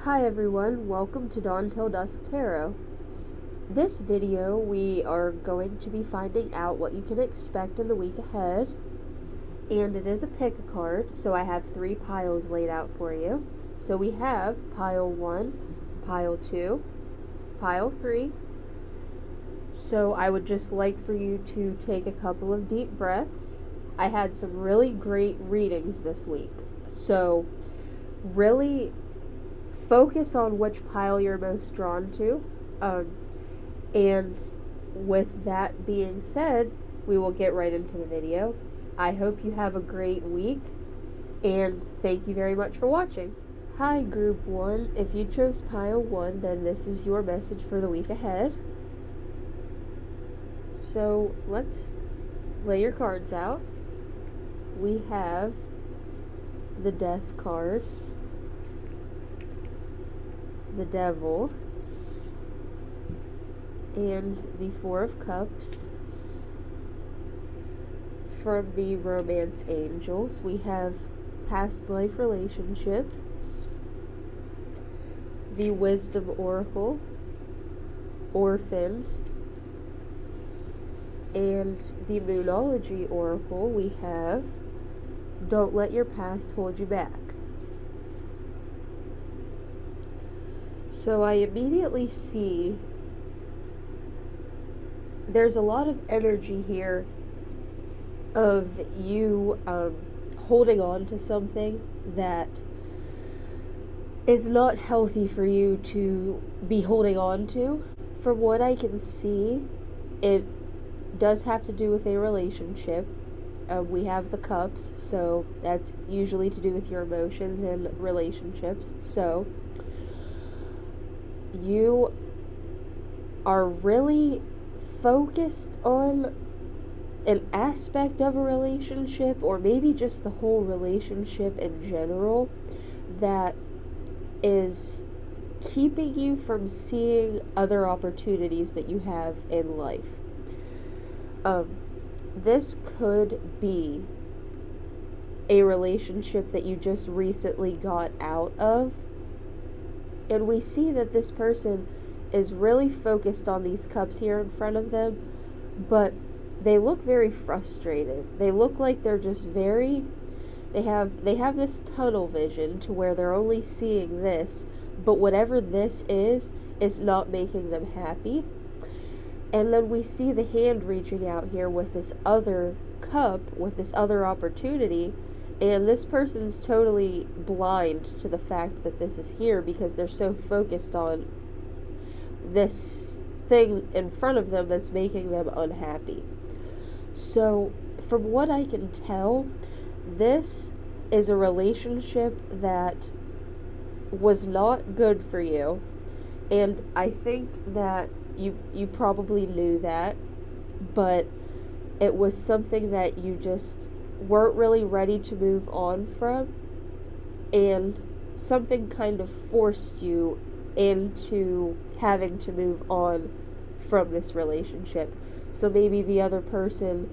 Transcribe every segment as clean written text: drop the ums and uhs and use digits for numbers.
Hi everyone, welcome to DawnTillDusk Tarot. This video we are going to be finding out what you can expect in the week ahead, and it is a pick a card, so I have 3 piles laid out for you. So we have pile 1, pile 2, pile 3. So I would just like for you to take a couple of deep breaths. I had some really great readings this week, so really focus on which pile you're most drawn to. And with that being said, we will get right into the video. I hope you have a great week, and thank you very much for watching. Hi Group 1, if you chose pile 1, then this is your message for the week ahead. So let's lay your cards out. We have the Death card, the Devil, and the Four of Cups. From the Romance Angels, we have Past Life Relationship, the Wisdom Oracle, Orphaned, and the Moonology Oracle, we have Don't Let Your Past Hold You Back. So I immediately see there's a lot of energy here of you holding on to something that is not healthy for you to be holding on to. From what I can see, it does have to do with a relationship. We have the cups, so that's usually to do with your emotions and relationships. So you are really focused on an aspect of a relationship, or maybe just the whole relationship in general, that is keeping you from seeing other opportunities that you have in life. This could be a relationship that you just recently got out of, and we see that this person is really focused on these cups here in front of them, but they look very frustrated. They look like they're just they have this tunnel vision to where they're only seeing this, but whatever this is not making them happy. And then we see the hand reaching out here with this other cup, with this other opportunity, and this person's totally blind to the fact that this is here because they're so focused on this thing in front of them that's making them unhappy. So, from what I can tell, this is a relationship that was not good for you, and I think that you probably knew that, but it was something that you just weren't really ready to move on from, and something kind of forced you into having to move on from this relationship. So maybe the other person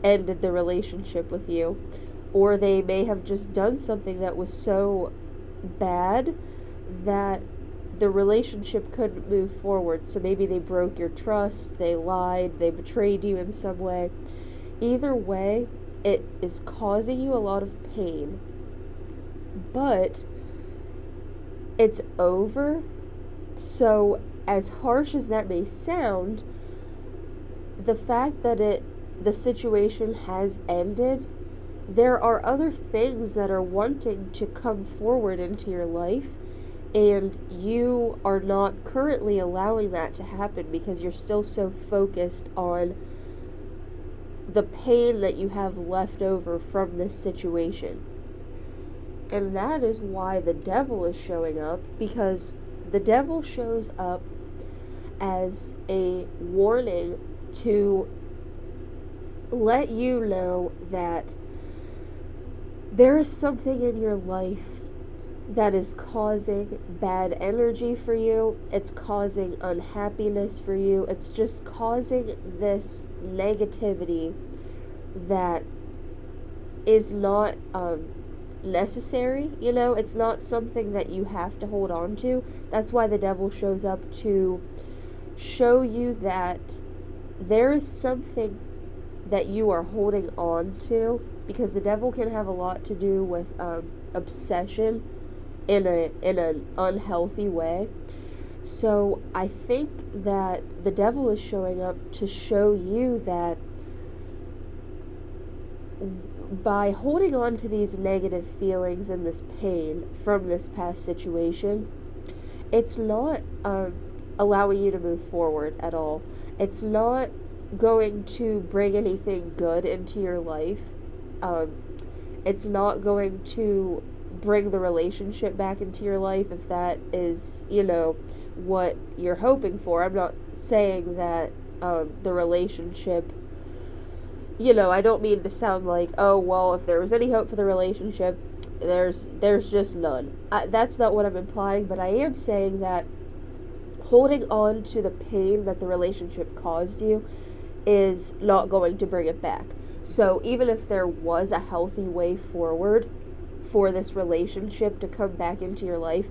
ended the relationship with you, or they may have just done something that was so bad that the relationship couldn't move forward. So maybe they broke your trust, they lied, they betrayed you in some way. Either way, it is causing you a lot of pain, but it's over. So as harsh as that may sound, the fact that the situation has ended, there are other things that are wanting to come forward into your life, and you are not currently allowing that to happen because you're still so focused on the pain that you have left over from this situation. And that is why the Devil is showing up, because the Devil shows up as a warning to let you know that there is something in your life that is causing bad energy for you. It's causing unhappiness for you. It's just causing this negativity that is not necessary, you know? It's not something that you have to hold on to. That's why the devil shows up, to show you that there is something that you are holding on to, because the devil can have a lot to do with obsession in an unhealthy way. So I think that the devil is showing up to show you that by holding on to these negative feelings and this pain from this past situation, it's not allowing you to move forward at all. It's not going to bring anything good into your life. It's not going to bring the relationship back into your life, if that is, what you're hoping for. I'm not saying that the relationship, I don't mean to sound like, oh, well, if there was any hope for the relationship, there's just none. That's not what I'm implying, but I am saying that holding on to the pain that the relationship caused you is not going to bring it back. So even if there was a healthy way forward for this relationship to come back into your life,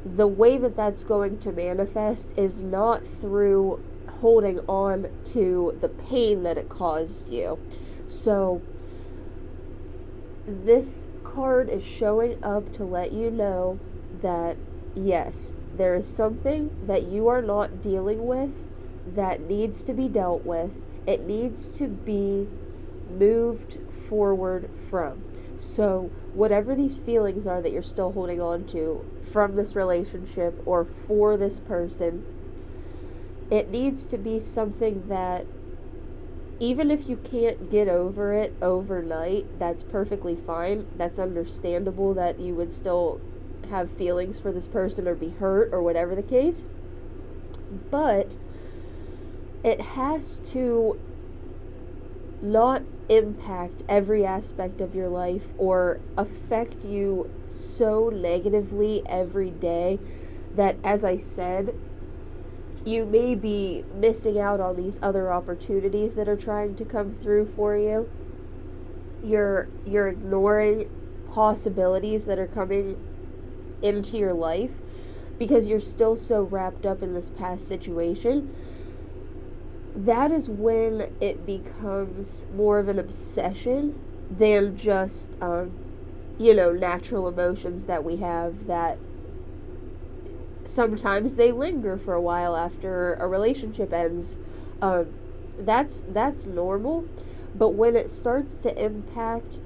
the way that that's going to manifest is not through holding on to the pain that it caused you. So this card is showing up to let you know that, yes, there is something that you are not dealing with that needs to be dealt with. It needs to be moved forward from. So whatever these feelings are that you're still holding on to from this relationship or for this person, it needs to be something that, even if you can't get over it overnight, that's perfectly fine. That's understandable that you would still have feelings for this person or be hurt or whatever the case. But it has to not impact every aspect of your life or affect you so negatively every day that, as I said, you may be missing out on these other opportunities that are trying to come through for you. You're ignoring possibilities that are coming into your life because you're still so wrapped up in this past situation. That is when it becomes more of an obsession than just, natural emotions that we have that sometimes they linger for a while after a relationship ends. That's normal, but when it starts to impact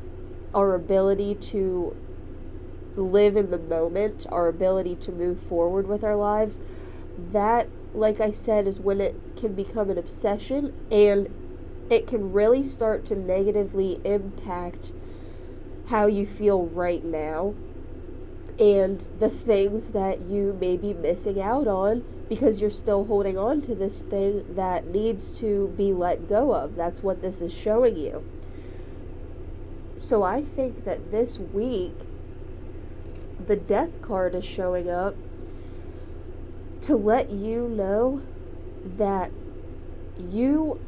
our ability to live in the moment, our ability to move forward with our lives, that, like I said, is when it can become an obsession, and it can really start to negatively impact how you feel right now and the things that you may be missing out on because you're still holding on to this thing that needs to be let go of. That's what this is showing you. So I think that this week, the Death card is showing up to let you know that you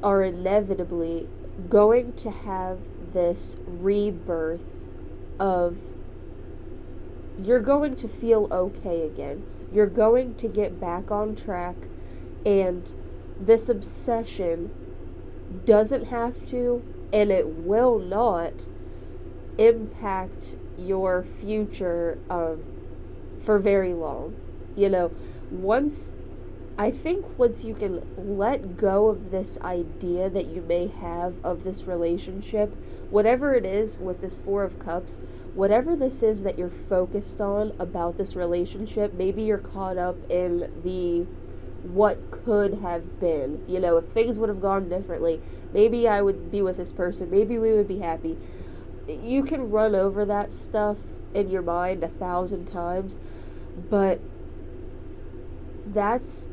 are inevitably going to have this rebirth of, you're going to feel okay again. You're going to get back on track, and this obsession doesn't have to, and it will not impact your future for very long. Once you can let go of this idea that you may have of this relationship, whatever it is with this Four of Cups, whatever this is that you're focused on about this relationship, maybe you're caught up in the what could have been. If things would have gone differently, maybe I would be with this person, maybe we would be happy. You can run over that stuff in your mind 1,000 times, but that's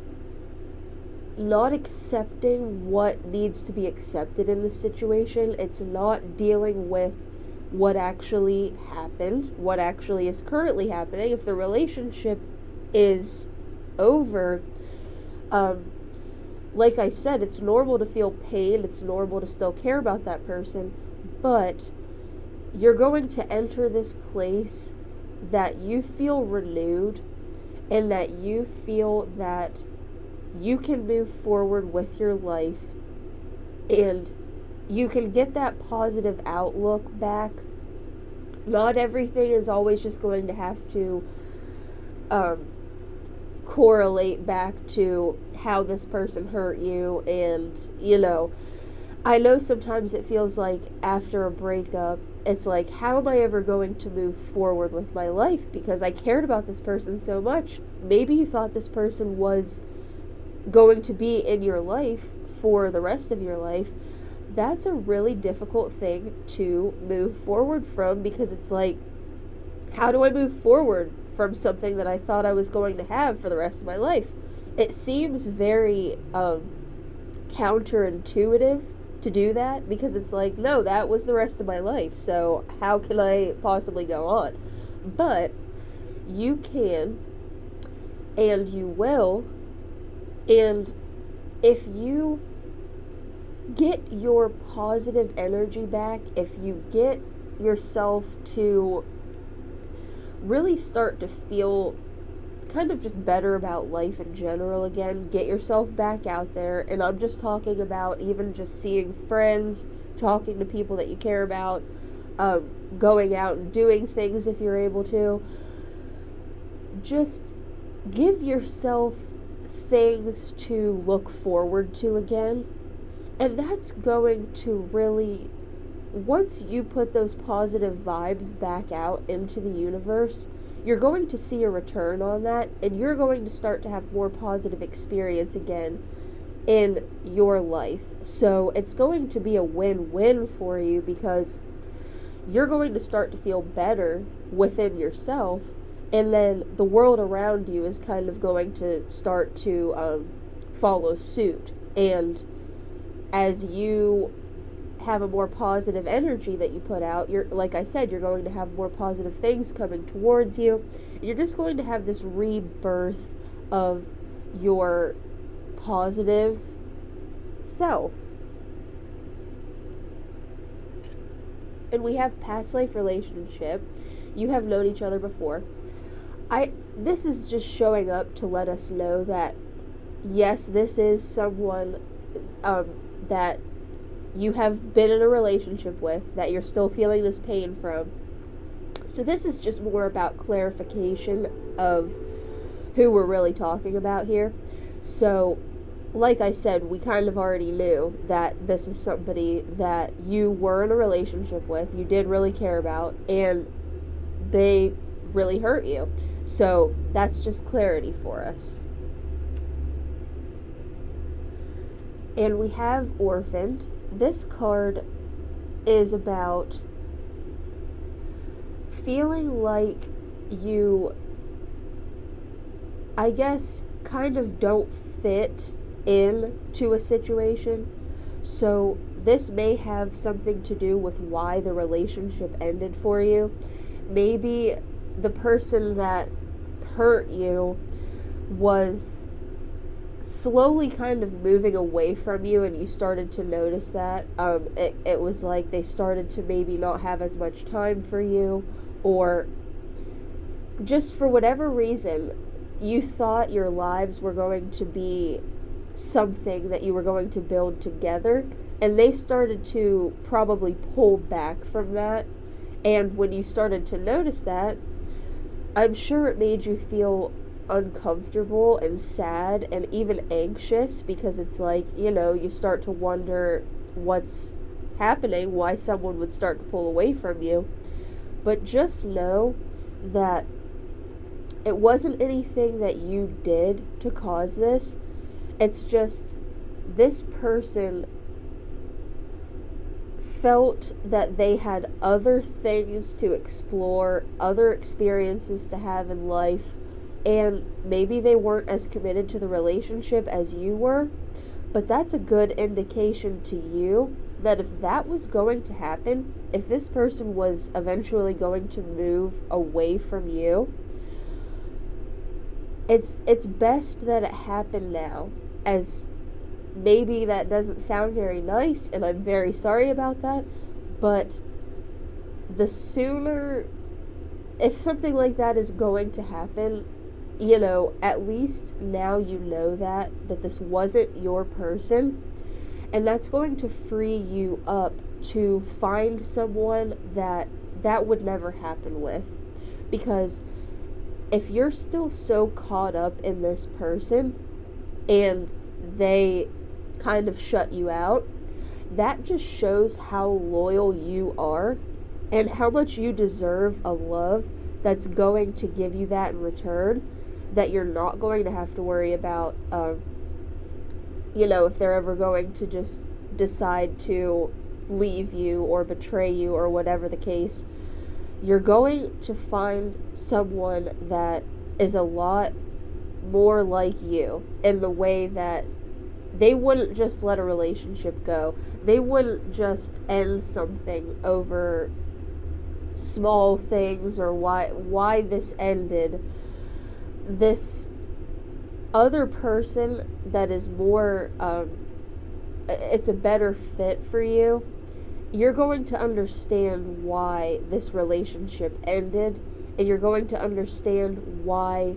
not accepting what needs to be accepted in this situation. It's not dealing with what actually happened, what actually is currently happening. If the relationship is over, like I said, it's normal to feel pain. It's normal to still care about that person, but you're going to enter this place that you feel renewed and that you feel that you can move forward with your life and you can get that positive outlook back. Not everything is always just going to have to correlate back to how this person hurt you. And, I know sometimes it feels like after a breakup, it's like, how am I ever going to move forward with my life? Because I cared about this person so much. Maybe you thought this person was going to be in your life for the rest of your life. That's a really difficult thing to move forward from, because it's like, how do I move forward from something that I thought I was going to have for the rest of my life? It seems very counterintuitive to do that, because it's like, no, that was the rest of my life, so how can I possibly go on? But you can, and you will, and if you get your positive energy back, if you get yourself to really start to feel kind of just better about life in general again, get yourself back out there. And I'm just talking about even just seeing friends, talking to people that you care about, going out and doing things if you're able to. Just give yourself things to look forward to again. And that's going to really, once you put those positive vibes back out into the universe, you're going to see a return on that, and you're going to start to have more positive experience again in your life. So it's going to be a win-win for you, because you're going to start to feel better within yourself, and then the world around you is kind of going to start to follow suit. And as you have a more positive energy that you put out, you're, like I said, you're going to have more positive things coming towards you. You're just going to have this rebirth of your positive self. And we have past life relationship. You have known each other before. This is just showing up to let us know that yes, this is someone that you have been in a relationship with, that you're still feeling this pain from. So this is just more about clarification of who we're really talking about here. So, like I said, we kind of already knew that this is somebody that you were in a relationship with, you did really care about, and they really hurt you. So that's just clarity for us. And we have Orphaned. This card is about feeling like you, I guess, kind of don't fit into a situation. So this may have something to do with why the relationship ended for you. Maybe the person that hurt you was slowly kind of moving away from you, and you started to notice that. It was like they started to maybe not have as much time for you, or just for whatever reason, you thought your lives were going to be something that you were going to build together, and they started to probably pull back from that. And when you started to notice that, I'm sure it made you feel uncomfortable and sad and even anxious, because it's like, you start to wonder what's happening, why someone would start to pull away from you. But just know that it wasn't anything that you did to cause this. It's just this person felt that they had other things to explore, other experiences to have in life, and maybe they weren't as committed to the relationship as you were. But that's a good indication to you that if that was going to happen, if this person was eventually going to move away from you, it's best that it happened now. As maybe that doesn't sound very nice, and I'm very sorry about that, but the sooner, if something like that is going to happen, you know, at least now you know that this wasn't your person, and that's going to free you up to find someone that would never happen with. Because if you're still so caught up in this person and they kind of shut you out, that just shows how loyal you are and how much you deserve a love that's going to give you that in return, that you're not going to have to worry about, you know, if they're ever going to just decide to leave you or betray you or whatever the case. You're going to find someone that is a lot more like you in the way that they wouldn't just let a relationship go. They wouldn't just end something over small things or why this ended. This other person that is more, it's a better fit for you, you're going to understand why this relationship ended, and you're going to understand why,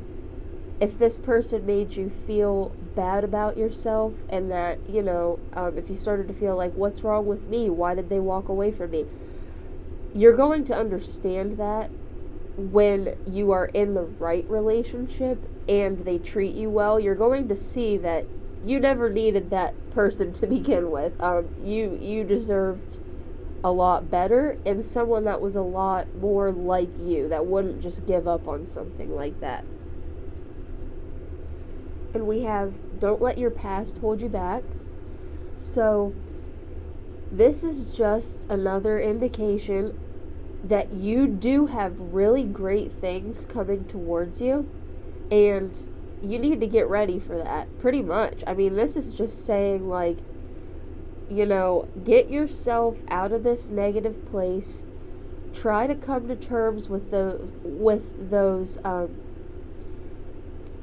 if this person made you feel bad about yourself, and that, you know, if you started to feel like, what's wrong with me? Why did they walk away from me? You're going to understand that when you are in the right relationship and they treat you well. You're going to see that you never needed that person to begin with. You deserved a lot better, and someone that was a lot more like you, that wouldn't just give up on something like that. And we have, don't let your past hold you back. So this is just another indication that you do have really great things coming towards you, and you need to get ready for that, pretty much. I mean, this is just saying, like, you know, get yourself out of this negative place. Try to come to terms with those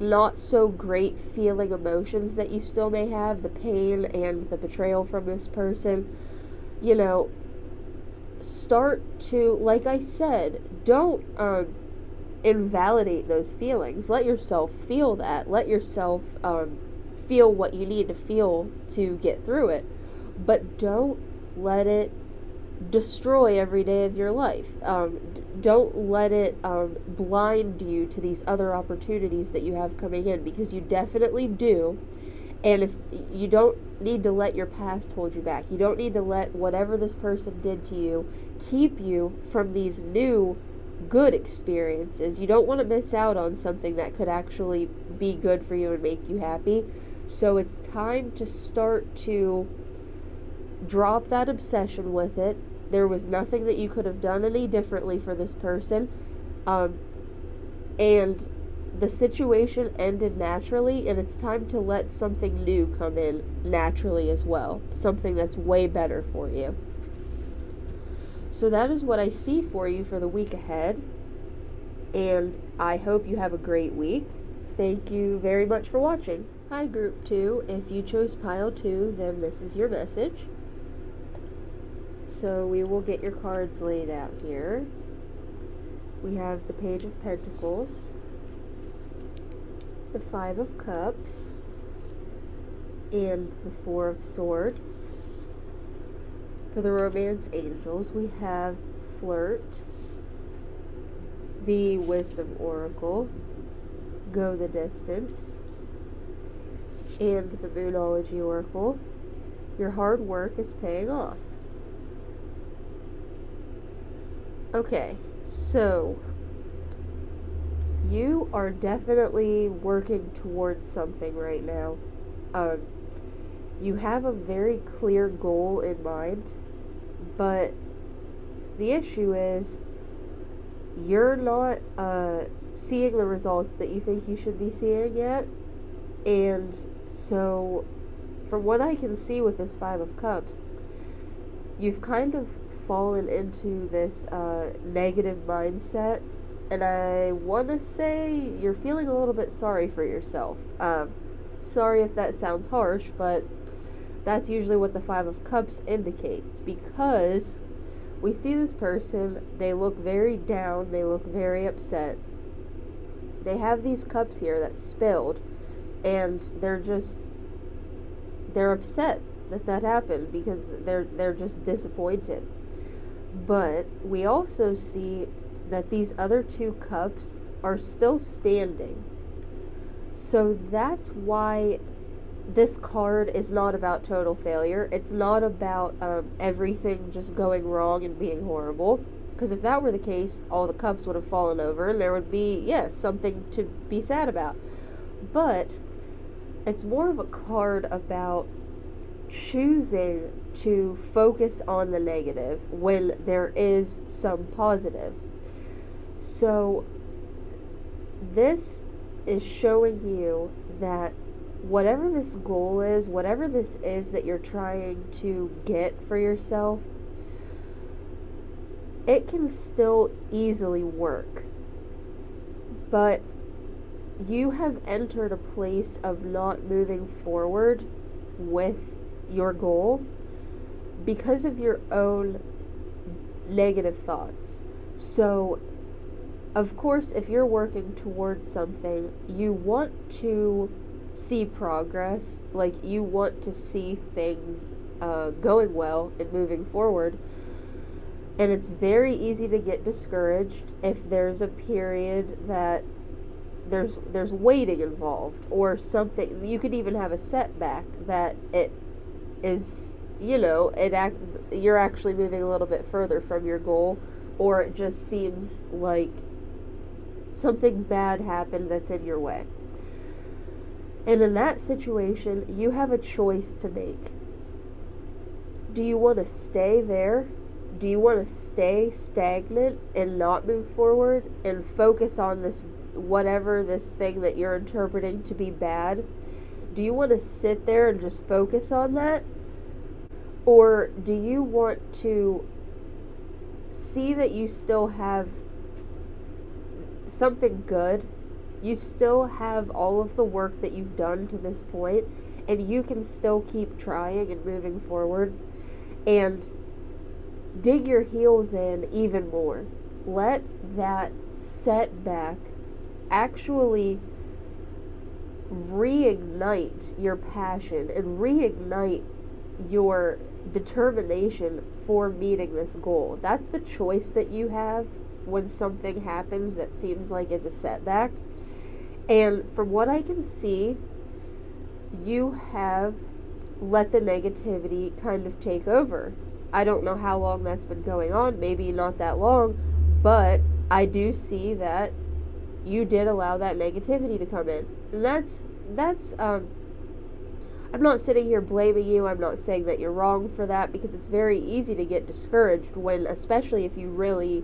not so great feeling emotions that you still may have, the pain and the betrayal from this person. You know, start to, like I said, don't invalidate those feelings. Let yourself feel that. Let yourself feel what you need to feel to get through it. But don't let it destroy every day of your life. Don't let it blind you to these other opportunities that you have coming in, because you definitely do. And if you don't need to let your past hold you back, you don't need to let whatever this person did to you keep you from these new good experiences. You don't want to miss out on something that could actually be good for you and make you happy. So it's time to start to drop that obsession with it. There was nothing that you could have done any differently for this person. And the situation ended naturally, and it's time to let something new come in naturally as well. Something that's way better for you. So that is what I see for you for the week ahead. And I hope you have a great week. Thank you very much for watching. Hi, Group 2. If you chose Pile 2, then this is your message. So we will get your cards laid out here. We have the Page of Pentacles, the Five of Cups, and the Four of Swords. For the Romance Angels, we have Flirt, the Wisdom Oracle, Go the Distance, and the Moonology Oracle. Your hard work is paying off. Okay, so you are definitely working towards something right now. You have a very clear goal in mind, but the issue is you're not seeing the results that you think you should be seeing yet. And so, from what I can see with this Five of Cups, you've kind of fallen into this negative mindset, and I want to say you're feeling a little bit sorry for yourself. Sorry if that sounds harsh, but that's usually what the Five of Cups indicates, because we see this person, they look very down, they look very upset. They have these cups here that spilled, and they're upset that happened because they're just disappointed. But we also see that these other two cups are still standing. So that's why this card is not about total failure. It's not about everything just going wrong and being horrible. Because if that were the case, all the cups would have fallen over and there would be, yes, something to be sad about. But it's more of a card about choosing to focus on the negative when there is some positive. So this is showing you that whatever this goal is, whatever this is that you're trying to get for yourself, it can still easily work. But you have entered a place of not moving forward with your goal because of your own negative thoughts. So, of course, if you're working towards something, you want to see progress, like you want to see things going well and moving forward. And it's very easy to get discouraged if there's a period that there's waiting involved or something. You could even have a setback that it is, you're actually moving a little bit further from your goal, or it just seems like something bad happened that's in your way. And in that situation, you have a choice to make. Do you want to stay there? Do you want to stay stagnant and not move forward and focus on this thing that you're interpreting to be bad? Do you want to sit there and just focus on that? Or do you want to see that you still have something good? You still have all of the work that you've done to this point, and you can still keep trying and moving forward and dig your heels in even more. Let that setback actually reignite your passion and reignite your determination for meeting this goal. That's the choice that you have when something happens that seems like it's a setback. And from what I can see, you have let the negativity kind of take over. I don't know how long that's been going on, maybe not that long, but I do see that you did allow that negativity to come in. And that's I'm not sitting here blaming you. I'm not saying that you're wrong for that, because it's very easy to get discouraged when, especially if you really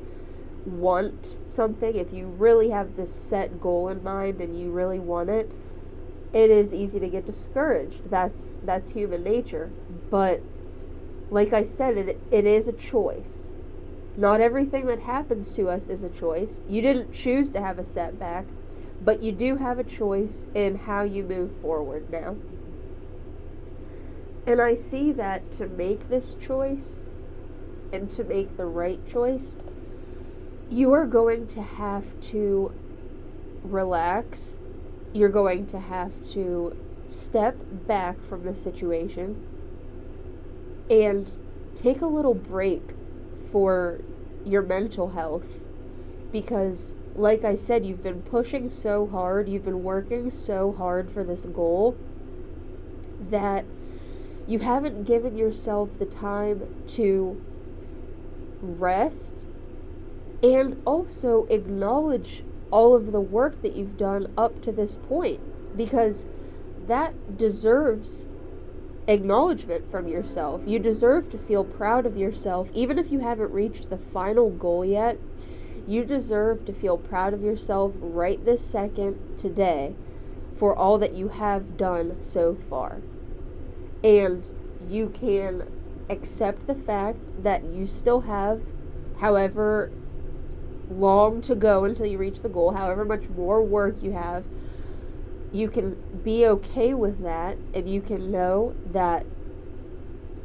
want something, if you really have this set goal in mind and you really want it, it is easy to get discouraged. That's human nature. But like I said, it is a choice. Not everything that happens to us is a choice. You didn't choose to have a setback, but you do have a choice in how you move forward now. And I see that to make this choice and to make the right choice, you are going to have to relax. You're going to have to step back from the situation and take a little break for your mental health. Because, like I said, you've been pushing so hard, you've been working so hard for this goal that you haven't given yourself the time to rest and also acknowledge all of the work that you've done up to this point, because that deserves acknowledgement from yourself. You deserve to feel proud of yourself. Even if you haven't reached the final goal yet, you deserve to feel proud of yourself right this second, today, for all that you have done so far. And you can accept the fact that you still have however long to go until you reach the goal, however much more work you have. You can be okay with that, and you can know that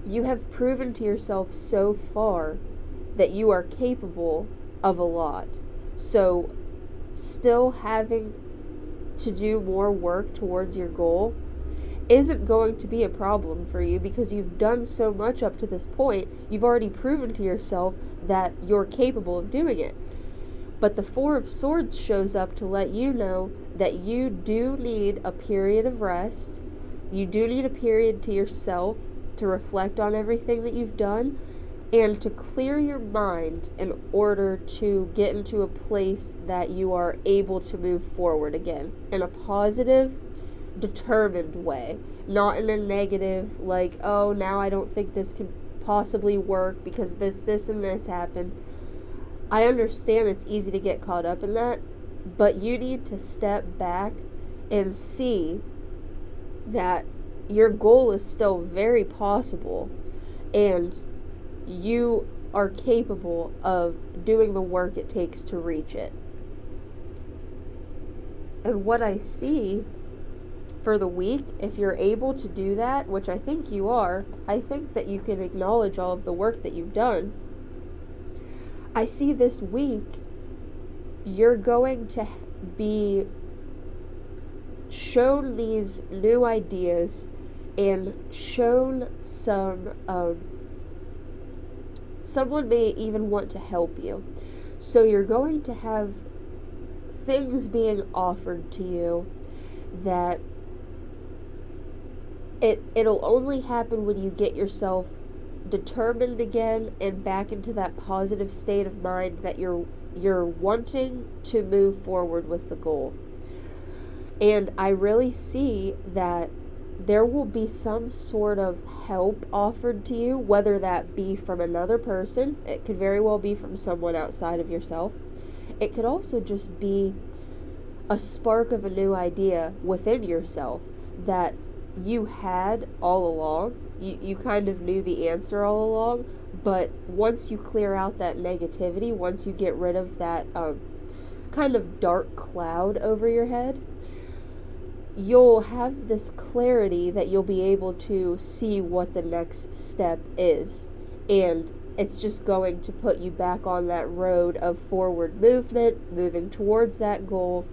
you have proven to yourself so far that you are capable of a lot. So still having to do more work towards your goal isn't going to be a problem for you, because you've done so much up to this point. You've already proven to yourself that you're capable of doing it. But the Four of Swords shows up to let you know that you do need a period of rest. You do need a period to yourself to reflect on everything that you've done and to clear your mind in order to get into a place that you are able to move forward again in a positive, determined way, not in a negative, like, oh, now I don't think this can possibly work because this and this happened. I understand it's easy to get caught up in that, but you need to step back and see that your goal is still very possible and you are capable of doing the work it takes to reach it. And what I see for the week, if you're able to do that, which I think you are, I think that you can acknowledge all of the work that you've done. I see this week you're going to be shown these new ideas and shown someone may even want to help you. So you're going to have things being offered to you that it'll only happen when you get yourself determined again and back into that positive state of mind that you're wanting to move forward with the goal. And I really see that there will be some sort of help offered to you, whether that be from another person. It could very well be from someone outside of yourself. It could also just be a spark of a new idea within yourself that you had all along. You kind of knew the answer all along, but once you clear out that negativity, once you get rid of that kind of dark cloud over your head, you'll have this clarity that you'll be able to see what the next step is. And it's just going to put you back on that road of forward movement, moving towards that goal.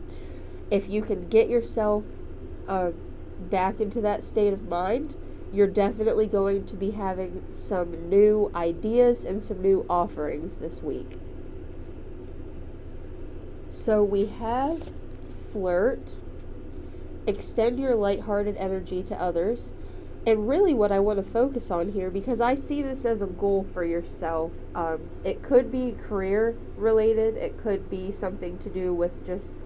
If you can get yourself back into that state of mind, you're definitely going to be having some new ideas and some new offerings this week. So we have flirt, extend your lighthearted energy to others, and really what I want to focus on here, because I see this as a goal for yourself. It could be career related, it could be something to do with just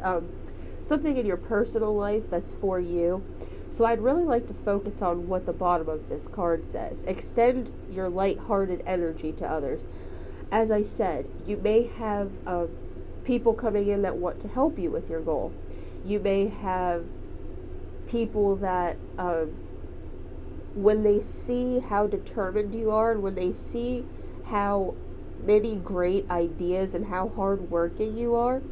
something in your personal life that's for you. So I'd really like to focus on what the bottom of this card says. Extend your lighthearted energy to others. As I said, you may have people coming in that want to help you with your goal. You may have people that when they see how determined you are and when they see how many great ideas and how hardworking you are,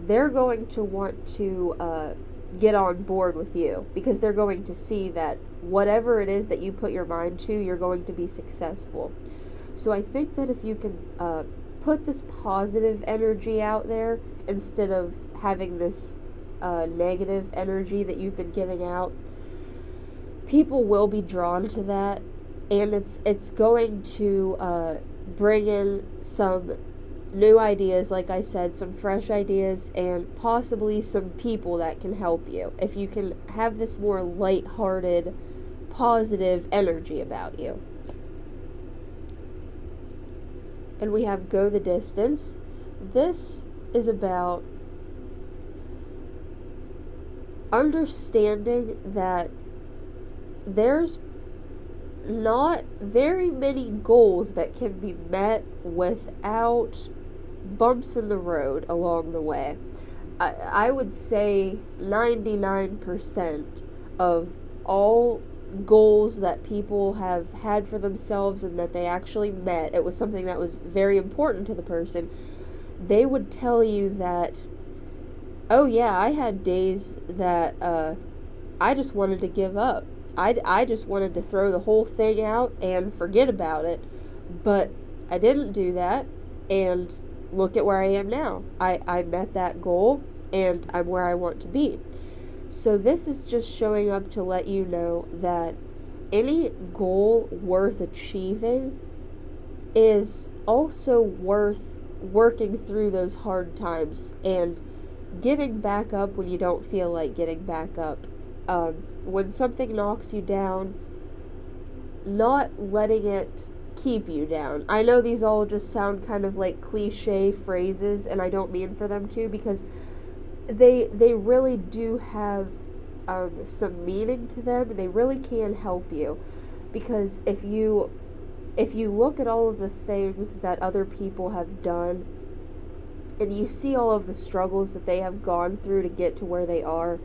they're going to want to get on board with you, because they're going to see that whatever it is that you put your mind to, you're going to be successful. So I think that if you can put this positive energy out there instead of having this negative energy that you've been giving out, people will be drawn to that, and it's going to bring in some new ideas, like I said, some fresh ideas, and possibly some people that can help you. If you can have this more lighthearted, positive energy about you. And we have go the distance. This is about understanding that there's not very many goals that can be met without bumps in the road along the way. I would say 99% of all goals that people have had for themselves and that they actually met, it was something that was very important to the person, they would tell you that, oh yeah, I had days that I just wanted to give up. I just wanted to throw the whole thing out and forget about it. But I didn't do that, and look at where I am now. I met that goal, and I'm where I want to be. So this is just showing up to let you know that any goal worth achieving is also worth working through those hard times and getting back up when you don't feel like getting back up. When something knocks you down, not letting it keep you down. I know these all just sound kind of like cliche phrases, and I don't mean for them to, because they really do have some meaning to them. They really can help you, because if you look at all of the things that other people have done, and you see all of the struggles that they have gone through to get to where they are,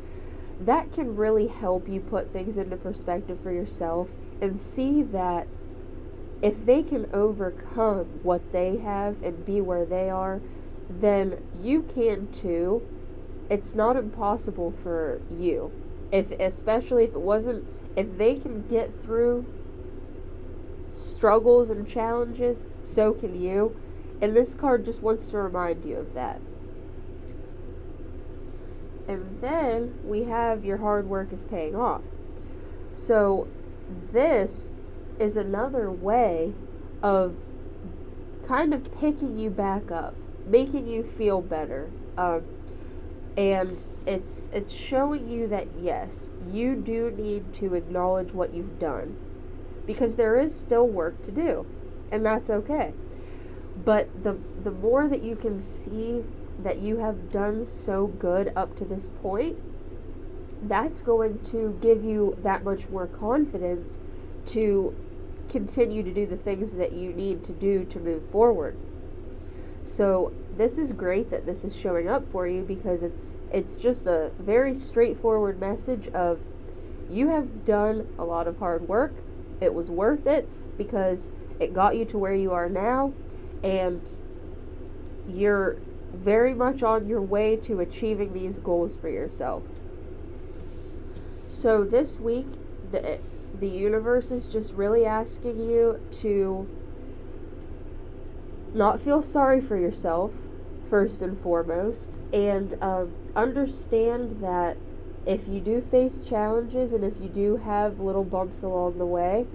that can really help you put things into perspective for yourself and see that if they can overcome what they have and be where they are, then you can too. It's not impossible for you. Especially if they can get through struggles and challenges, so can you. And this card just wants to remind you of that. And then we have your hard work is paying off. So this is another way of kind of picking you back up, making you feel better. And it's showing you that, yes, you do need to acknowledge what you've done, because there is still work to do, and that's okay. But the more that you can see that you have done so good up to this point, that's going to give you that much more confidence to continue to do the things that you need to do to move forward. So this is great that this is showing up for you, because it's just a very straightforward message of you have done a lot of hard work. It was worth it because it got you to where you are now, and you're very much on your way to achieving these goals for yourself. So this week, the universe is just really asking you to not feel sorry for yourself, first and foremost, and understand that if you do face challenges and if you do have little bumps along the way,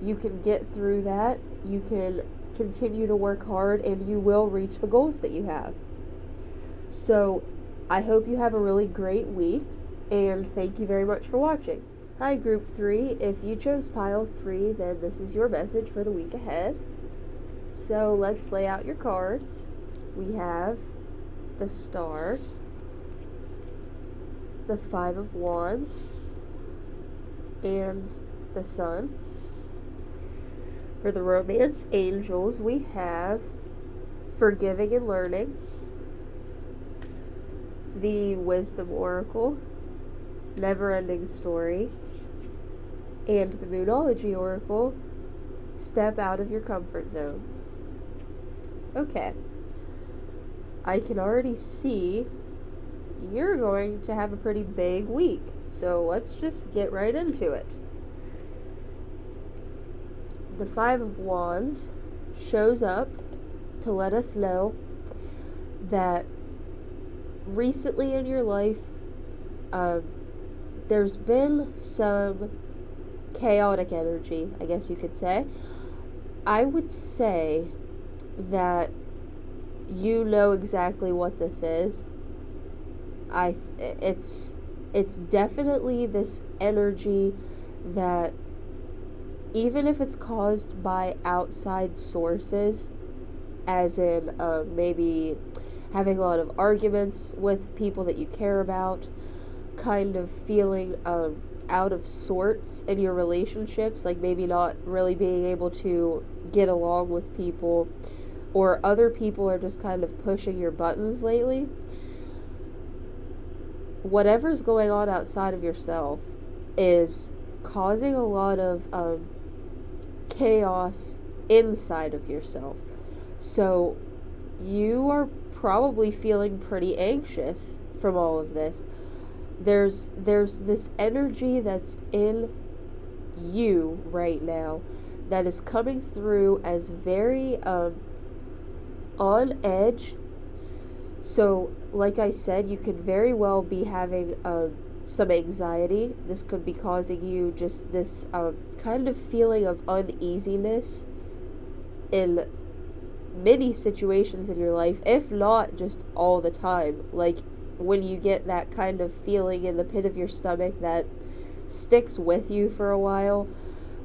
you can get through that. You can continue to work hard, and you will reach the goals that you have. So I hope you have a really great week, and thank you very much for watching. Hi, Group 3. If you chose Pile 3, then this is your message for the week ahead. So let's lay out your cards. We have the Star, the Five of Wands, and the Sun. For the Romance Angels, we have Forgiving and Learning, the Wisdom Oracle, Never-Ending Story, and the Moonology Oracle, Step Out of Your Comfort Zone. Okay. I can already see you're going to have a pretty big week, so let's just get right into it. The Five of Wands shows up to let us know that recently in your life, there's been some chaotic energy, I guess you could say. I would say that you know exactly what this is. It's definitely this energy that, even if it's caused by outside sources, as in maybe having a lot of arguments with people that you care about, kind of feeling out of sorts in your relationships, like maybe not really being able to get along with people, or other people are just kind of pushing your buttons lately. Whatever's going on outside of yourself is causing a lot of chaos inside of yourself. So you are probably feeling pretty anxious from all of this. There's this energy that's in you right now that is coming through as very on edge. So, like I said, you could very well be having some anxiety. This could be causing you just this kind of feeling of uneasiness in many situations in your life, if not just all the time. Like when you get that kind of feeling in the pit of your stomach that sticks with you for a while,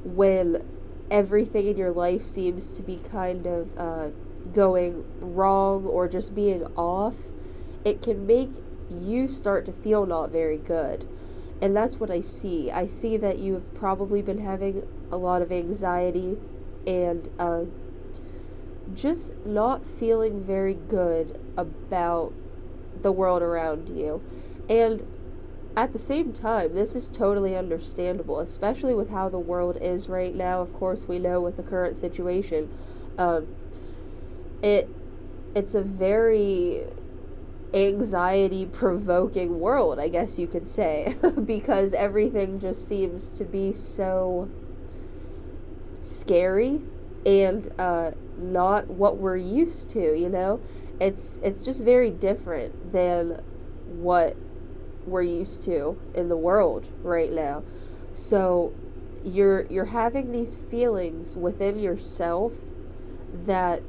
when everything in your life seems to be kind of going wrong or just being off, it can make you start to feel not very good. And that's what I see. I see that you have probably been having a lot of anxiety and just not feeling very good about the world around you. And at the same time, this is totally understandable, especially with how the world is right now. Of course, we know with the current situation, it's a very anxiety provoking world, I guess you could say, because everything just seems to be so scary and not what we're used to, you know? It's just very different than what we're used to in the world right now. So you're having these feelings within yourself that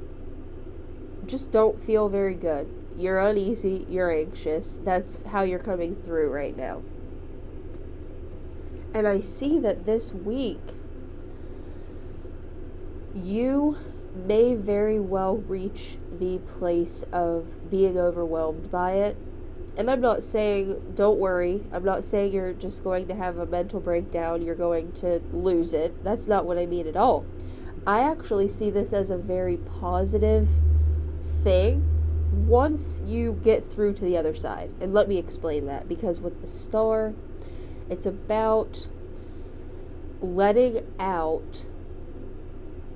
just don't feel very good. You're uneasy, you're anxious. That's how you're coming through right now. And I see that this week you may very well reach the place of being overwhelmed by it. And I'm not saying, don't worry, I'm not saying you're just going to have a mental breakdown, you're going to lose it. That's not what I mean at all. I actually see this as a very positive thing once you get through to the other side. And let me explain that, because with the star, it's about letting out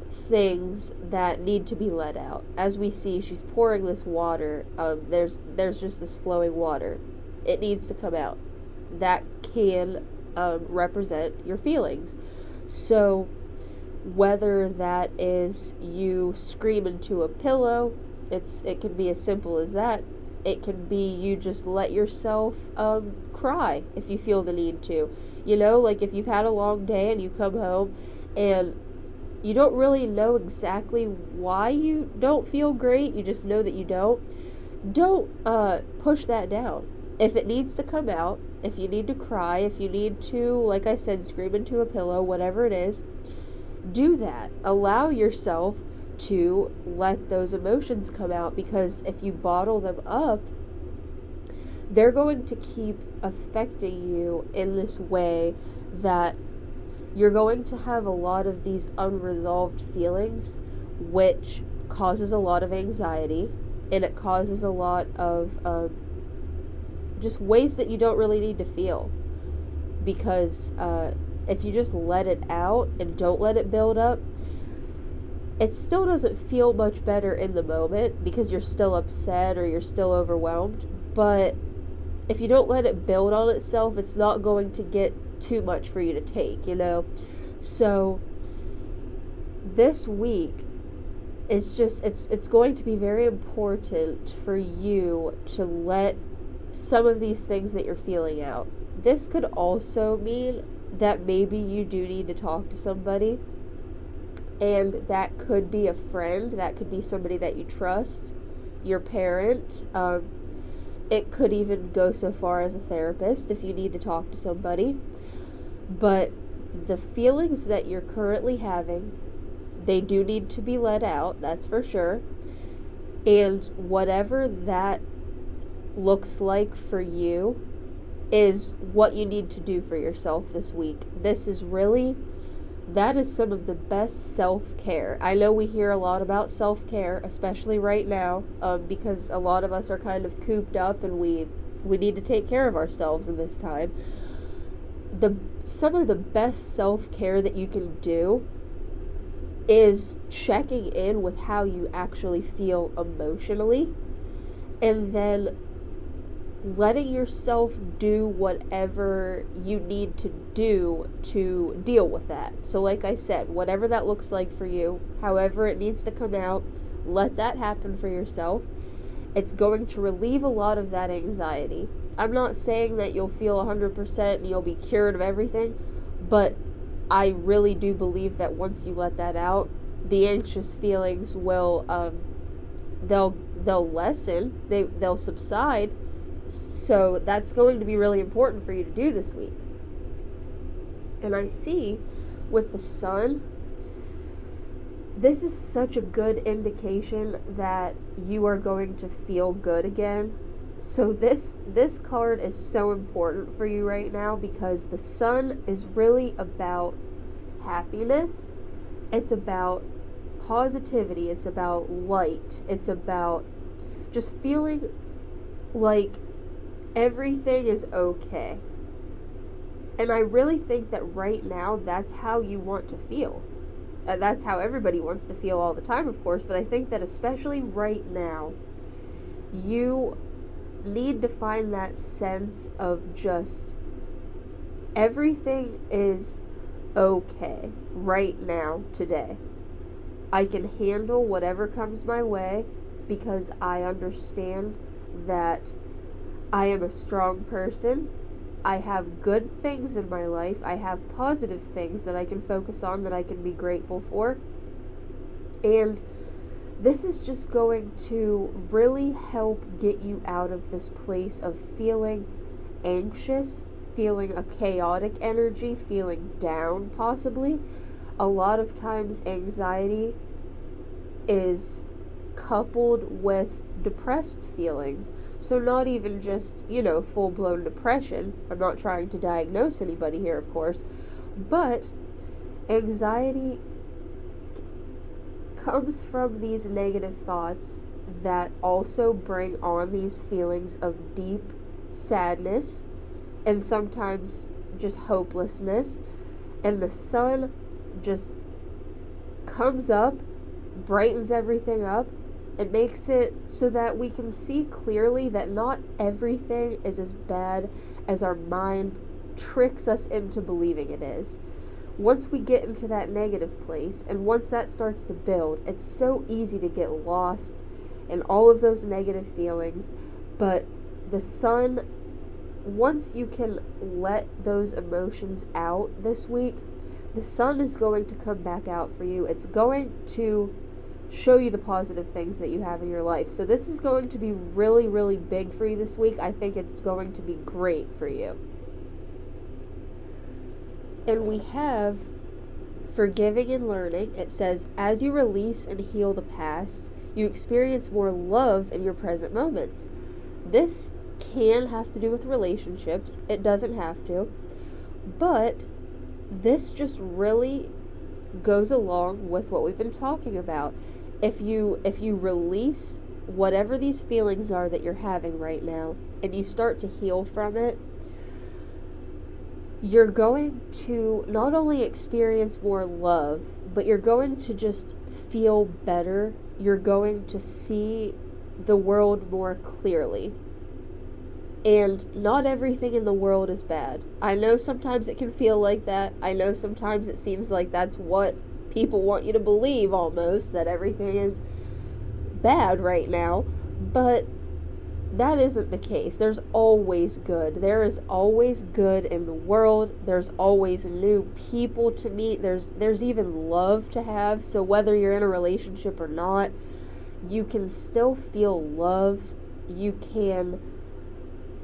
things that need to be let out. As we see, she's pouring this water. There's just this flowing water. It needs to come out. That can represent your feelings. So whether that is you scream into a pillow, it can be as simple as that. It can be you just let yourself cry if you feel the need to. You know, like if you've had a long day and you come home and you don't really know exactly why you don't feel great, you just know that you don't push that down. If it needs to come out, if you need to cry, if you need to, like I said, scream into a pillow, whatever it is, do that. Allow yourself to let those emotions come out, because if you bottle them up, they're going to keep affecting you in this way that you're going to have a lot of these unresolved feelings, which causes a lot of anxiety, and it causes a lot of just ways that you don't really need to feel. Because if you just let it out and don't let it build up, it still doesn't feel much better in the moment because you're still upset or you're still overwhelmed. But if you don't let it build on itself, it's not going to get too much for you to take, you know? So this week is just, it's going to be very important for you to let some of these things that you're feeling out. This could also mean that maybe you do need to talk to somebody, and that could be a friend, that could be somebody that you trust, your parent. It could even go so far as a therapist if you need to talk to somebody. But the feelings that you're currently having, they do need to be let out, that's for sure. And whatever that looks like for you is what you need to do for yourself this week. That is some of the best self-care. I know we hear a lot about self-care, especially right now, because a lot of us are kind of cooped up and we need to take care of ourselves in this time. Some of the best self-care that you can do is checking in with how you actually feel emotionally, and then letting yourself do whatever you need to do to deal with that. So like I said, whatever that looks like for you, however it needs to come out, let that happen for yourself. It's going to relieve a lot of that anxiety. I'm not saying that you'll feel 100% and you'll be cured of everything, but I really do believe that once you let that out, the anxious feelings will they'll lessen, they'll subside. So that's going to be really important for you to do this week. And I see with the sun, this is such a good indication that you are going to feel good again. So this card is so important for you right now because the sun is really about happiness. It's about positivity. It's about light. It's about just feeling like everything is okay. And I really think that right now that's how you want to feel. That's how everybody wants to feel all the time, of course, but I think that especially right now, you need to find that sense of just everything is okay right now, today. I can handle whatever comes my way because I understand that I am a strong person. I have good things in my life. I have positive things that I can focus on, that I can be grateful for. And this is just going to really help get you out of this place of feeling anxious, feeling a chaotic energy, feeling down possibly. A lot of times anxiety is coupled with depressed feelings. So not even just, full-blown depression. I'm not trying to diagnose anybody here, of course. But anxiety comes from these negative thoughts that also bring on these feelings of deep sadness and sometimes just hopelessness. And the sun just comes up, brightens everything up. It makes it so that we can see clearly that not everything is as bad as our mind tricks us into believing it is. Once we get into that negative place, and once that starts to build, it's so easy to get lost in all of those negative feelings. But the sun, once you can let those emotions out this week, the sun is going to come back out for you. It's going to show you the positive things that you have in your life. So this is going to be really, really big for you this week. I think it's going to be great for you. And we have forgiving and learning. It says, as you release and heal the past, you experience more love in your present moments. This can have to do with relationships. It doesn't have to. But this just really goes along with what we've been talking about. If you release whatever these feelings are that you're having right now and you start to heal from it, you're going to not only experience more love, but you're going to just feel better. You're going to see the world more clearly. And not everything in the world is bad. I know sometimes it can feel like that. I know sometimes it seems like that's what people want you to believe almost, that everything is bad right now. But that isn't the case. There's always good. There is always good in the world. There's always new people to meet. There's even love to have. So whether you're in a relationship or not, you can still feel love. You can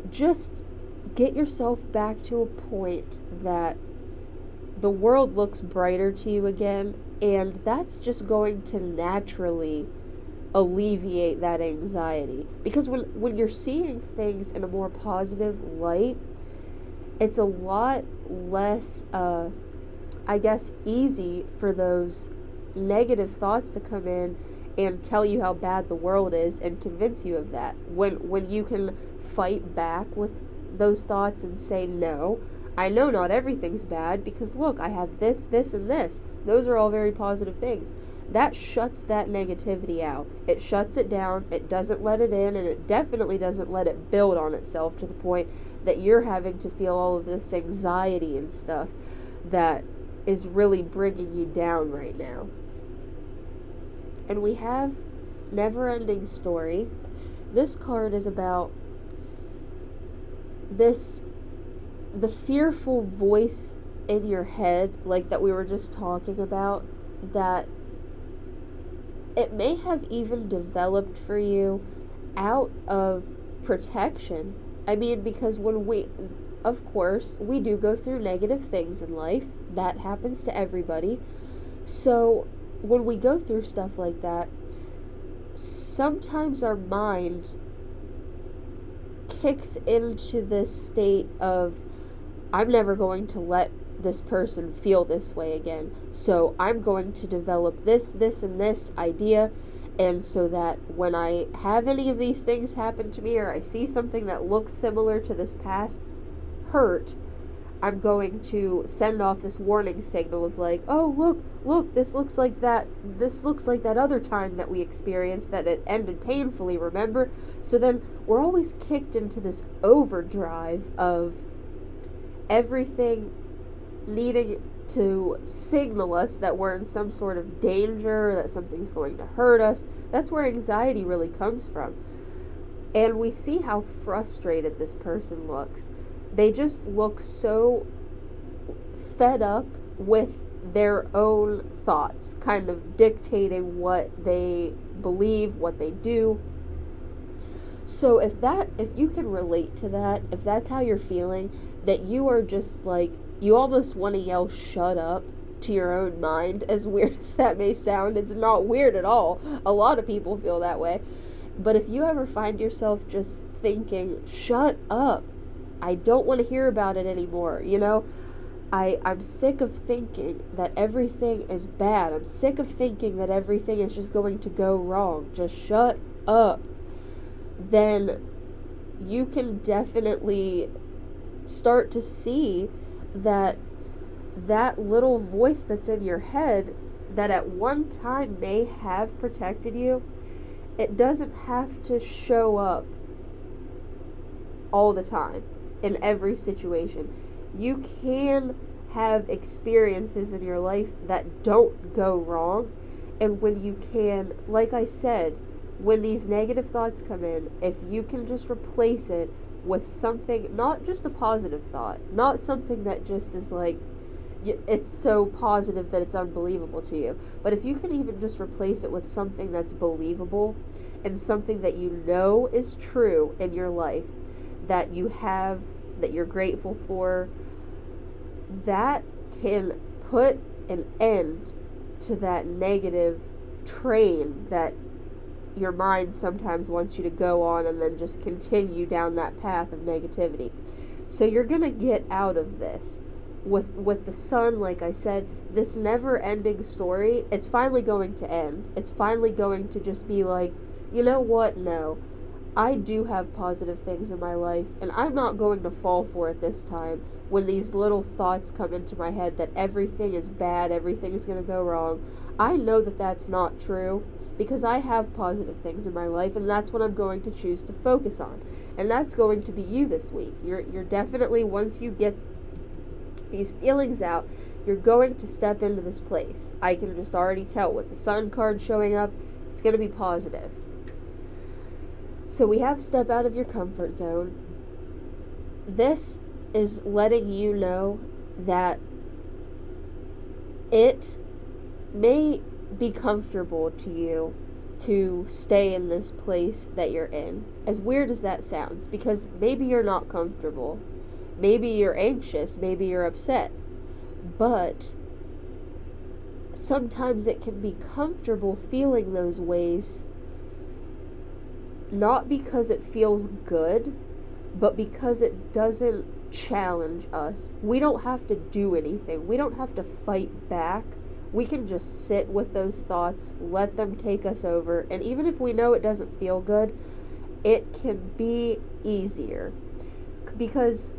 just get yourself back to a point that the world looks brighter to you again, and that's just going to naturally alleviate that anxiety. Because when you're seeing things in a more positive light, it's a lot less, easy for those negative thoughts to come in and tell you how bad the world is and convince you of that. When you can fight back with those thoughts and say, no, I know not everything's bad because look, I have this, this, and this. Those are all very positive things. that shuts that negativity out. It shuts it down, it doesn't let it in, and it definitely doesn't let it build on itself to the point that you're having to feel all of this anxiety and stuff that is really bringing you down right now. And we have Never-Ending Story. This card is about the fearful voice in your head, like that we were just talking about, that it may have even developed for you out of protection. I mean, because of course, we do go through negative things in life. That happens to everybody. So when we go through stuff like that, sometimes our mind kicks into this state of, I'm never going to let this person feel this way again. So I'm going to develop this, and this idea. And so that when I have any of these things happen to me, or I see something that looks similar to this past hurt, I'm going to send off this warning signal of like, oh, look, this looks like that other time that we experienced that it ended painfully, remember? So then we're always kicked into this overdrive of everything needing to signal us that we're in some sort of danger, that something's going to hurt us. That's where anxiety really comes from. And we see how frustrated this person looks. They just look so fed up with their own thoughts, kind of dictating what they believe, what they do. So if you can relate to that, if that's how you're feeling, that you are just like, you almost want to yell shut up to your own mind, as weird as that may sound. It's not weird at all. A lot of people feel that way. But if you ever find yourself just thinking, shut up, I don't want to hear about it anymore, I'm sick of thinking that everything is bad. I'm sick of thinking that everything is just going to go wrong. Just shut up. Then you can definitely start to see that little voice that's in your head that at one time may have protected you, it doesn't have to show up all the time in every situation. You can have experiences in your life that don't go wrong, and when you can, like I said, when these negative thoughts come in, if you can just replace it with something, not just a positive thought, not something that just is like, it's so positive that it's unbelievable to you, but if you can even just replace it with something that's believable and something that you know is true in your life, that you have, that you're grateful for, that can put an end to that negative train that your mind sometimes wants you to go on and then just continue down that path of negativity. So you're going to get out of this. With the sun, like I said, this never-ending story, it's finally going to end. It's finally going to just be like, you know what? No. I do have positive things in my life, and I'm not going to fall for it this time when these little thoughts come into my head that everything is bad, everything is going to go wrong. I know that that's not true because I have positive things in my life, and that's what I'm going to choose to focus on. And that's going to be you this week. You're definitely, once you get these feelings out, you're going to step into this place. I can just already tell with the sun card showing up, it's going to be positive. So we have step out of your comfort zone. This is letting you know that it may be comfortable to you to stay in this place that you're in. As weird as that sounds, because maybe you're not comfortable. Maybe you're anxious, maybe you're upset. But sometimes it can be comfortable feeling those ways, not because it feels good, but because it doesn't challenge us. We don't have to do anything. We don't have to fight back. We can just sit with those thoughts, let them take us over, and even if we know it doesn't feel good, it can be easier. Because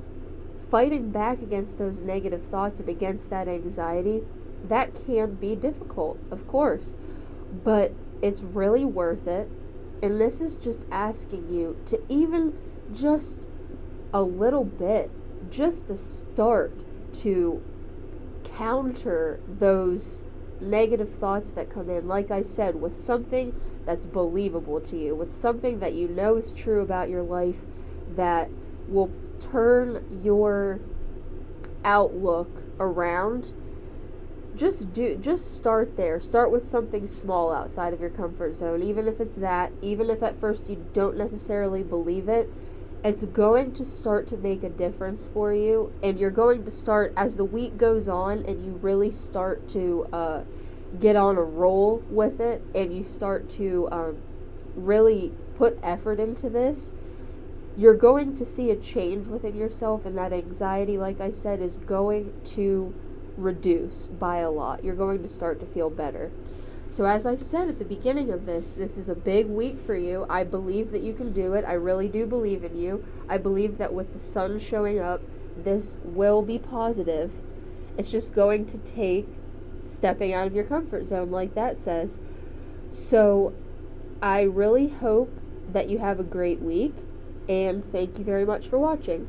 fighting back against those negative thoughts and against that anxiety, that can be difficult, of course. but it's really worth it. And this is just asking you to even just a little bit, just to start to counter those negative thoughts that come in, like I said, with something that's believable to you, with something that you know is true about your life that will turn your outlook around. Just start there. Start with something small outside of your comfort zone, even if it's that, even if at first you don't necessarily believe it. It's going to start to make a difference for you, and you're going to start, as the week goes on and you really start to get on a roll with it, and you start to really put effort into this, you're going to see a change within yourself, and that anxiety, like I said, is going to reduce by a lot. You're going to start to feel better. So as I said at the beginning of this is a big week for you. I believe that you can do it. I really do believe in you. I believe that with the sun showing up, this will be positive. It's just going to take stepping out of your comfort zone, like that says. So I really hope that you have a great week, and thank you very much for watching.